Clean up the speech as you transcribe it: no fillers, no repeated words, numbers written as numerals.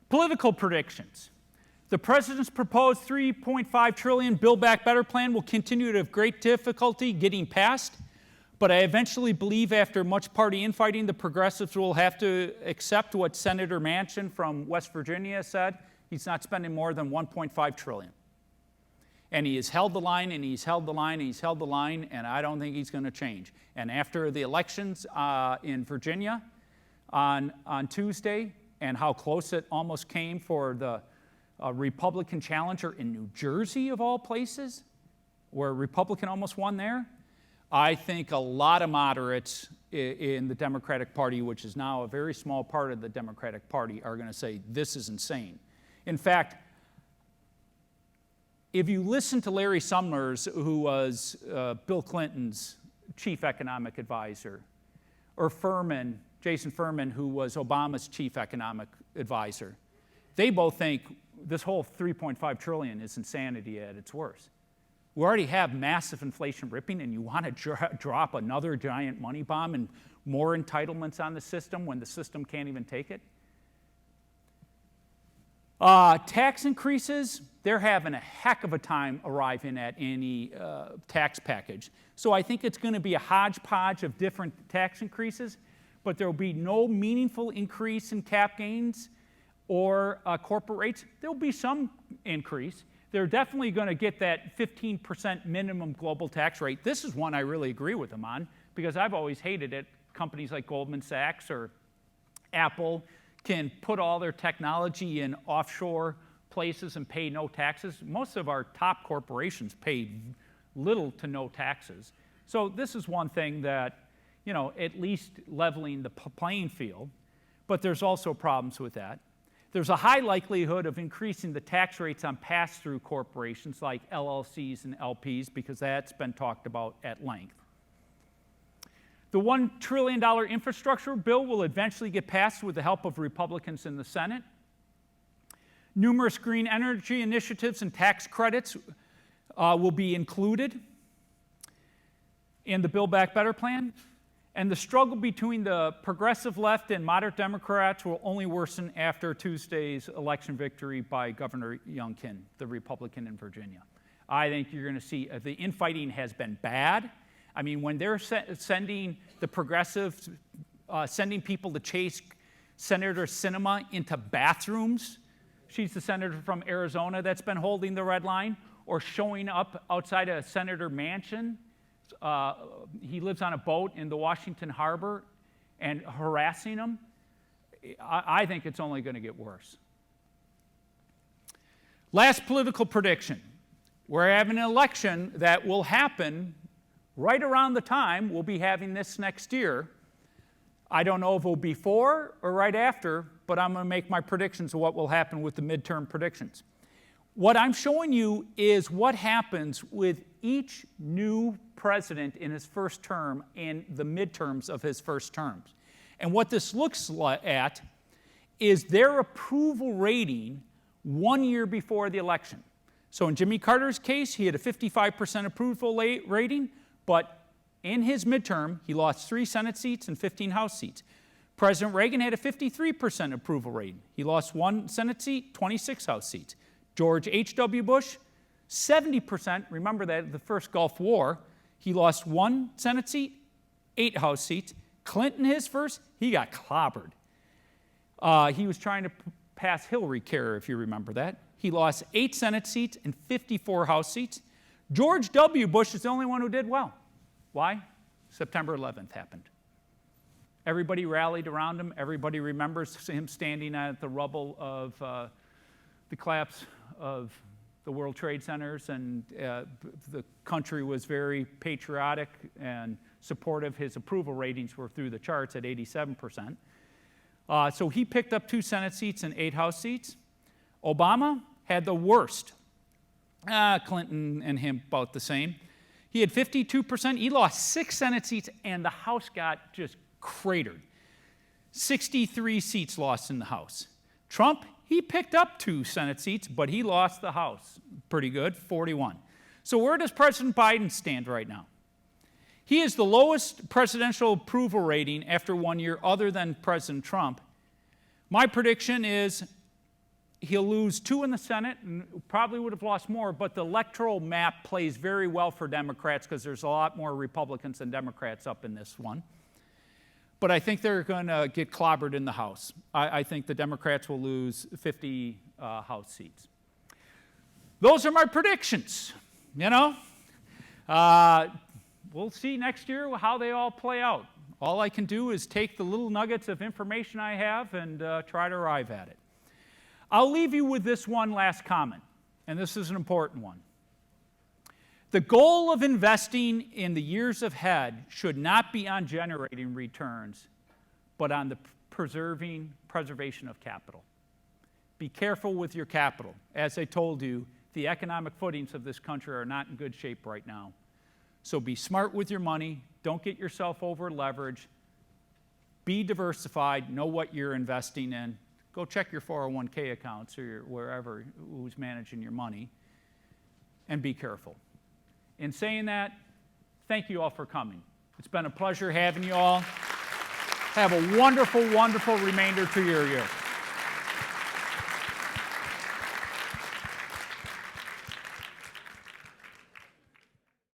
Political predictions. The president's proposed $3.5 trillion Build Back Better plan will continue to have great difficulty getting passed, but I eventually believe after much party infighting, the progressives will have to accept what Senator Manchin from West Virginia said. He's not spending more than $1.5 trillion. And he has held the line, and he's held the line, and he's held the line, and I don't think he's going to change. And after the elections in Virginia on Tuesday, and how close it almost came for the Republican challenger in New Jersey, of all places, where a Republican almost won there, I think a lot of moderates in the Democratic Party, which is now a very small part of the Democratic Party, are going to say, this is insane. In fact, if you listen to Larry Summers, who was Bill Clinton's chief economic advisor, or Jason Furman, who was Obama's chief economic advisor, they both think this whole $3.5 trillion is insanity at its worst. We already have massive inflation ripping, and you want to drop another giant money bomb and more entitlements on the system when the system can't even take it? Tax increases, they're having a heck of a time arriving at any tax package. So I think it's going to be a hodgepodge of different tax increases, but there will be no meaningful increase in cap gains or corporate rates. There will be some increase. They're definitely going to get that 15% minimum global tax rate. This is one I really agree with them on, because I've always hated it. Companies like Goldman Sachs or Apple can put all their technology in offshore places and pay no taxes. Most of our top corporations pay little to no taxes. So this is one thing that, at least leveling the playing field, but there's also problems with that. There's a high likelihood of increasing the tax rates on pass-through corporations like LLCs and LPs, because that's been talked about at length. The $1 trillion infrastructure bill will eventually get passed with the help of Republicans in the Senate. Numerous green energy initiatives and tax credits will be included in the Build Back Better plan. And the struggle between the progressive left and moderate Democrats will only worsen after Tuesday's election victory by Governor Youngkin, the Republican in Virginia. I think you're going to see the infighting has been bad. I mean, when they're sending the progressives, sending people to chase Senator Sinema into bathrooms, she's the senator from Arizona that's been holding the red line, or showing up outside of Senator Manchin. He lives on a boat in the Washington Harbor and harassing him. I think it's only going to get worse. Last political prediction. We're having an election that will happen right around the time we'll be having this next year. I don't know if it will be before or right after, but I'm going to make my predictions of what will happen with the midterm predictions. What I'm showing you is what happens with each new president in his first term and the midterms of his first terms. And what this looks at is their approval rating 1 year before the election. So in Jimmy Carter's case, he had a 55% approval rating, but in his midterm, he lost 3 Senate seats and 15 House seats. President Reagan had a 53% approval rating. He lost 1 Senate seat, 26 House seats. George H.W. Bush, 70%. Remember that the first Gulf War, he lost 1 Senate seat, 8 House seats. Clinton, his first, he got clobbered. He was trying to pass Hillary Care, if you remember that. He lost 8 Senate seats and 54 House seats. George W. Bush is the only one who did well. Why? September 11th happened. Everybody rallied around him. Everybody remembers him standing at the rubble of the collapse of the World Trade Centers, and the country was very patriotic and supportive. His approval ratings were through the charts at 87%. So he picked up 2 Senate seats and 8 House seats. Obama had the worst. Clinton and him about the same. He had 52%. He lost 6 Senate seats, and the House got just cratered. 63 seats lost in the House. Trump, he picked up 2 Senate seats, but he lost the House. Pretty good, 41. So where does President Biden stand right now? He is the lowest presidential approval rating after 1 year other than President Trump. My prediction is he'll lose 2 in the Senate and probably would have lost more, but the electoral map plays very well for Democrats because there's a lot more Republicans than Democrats up in this one. But I think they're going to get clobbered in the House. I think the Democrats will lose 50 House seats. Those are my predictions, you know. We'll see next year how they all play out. All I can do is take the little nuggets of information I have and try to arrive at it. I'll leave you with this one last comment, and this is an important one. The goal of investing in the years ahead should not be on generating returns, but on the preservation of capital. Be careful with your capital. As I told you, the economic footings of this country are not in good shape right now. So be smart with your money. Don't get yourself over leveraged. Be diversified. Know what you're investing in. Go check your 401k accounts or wherever who's managing your money, and be careful. In saying that, thank you all for coming. It's been a pleasure having you all. Have a wonderful, wonderful remainder to your year.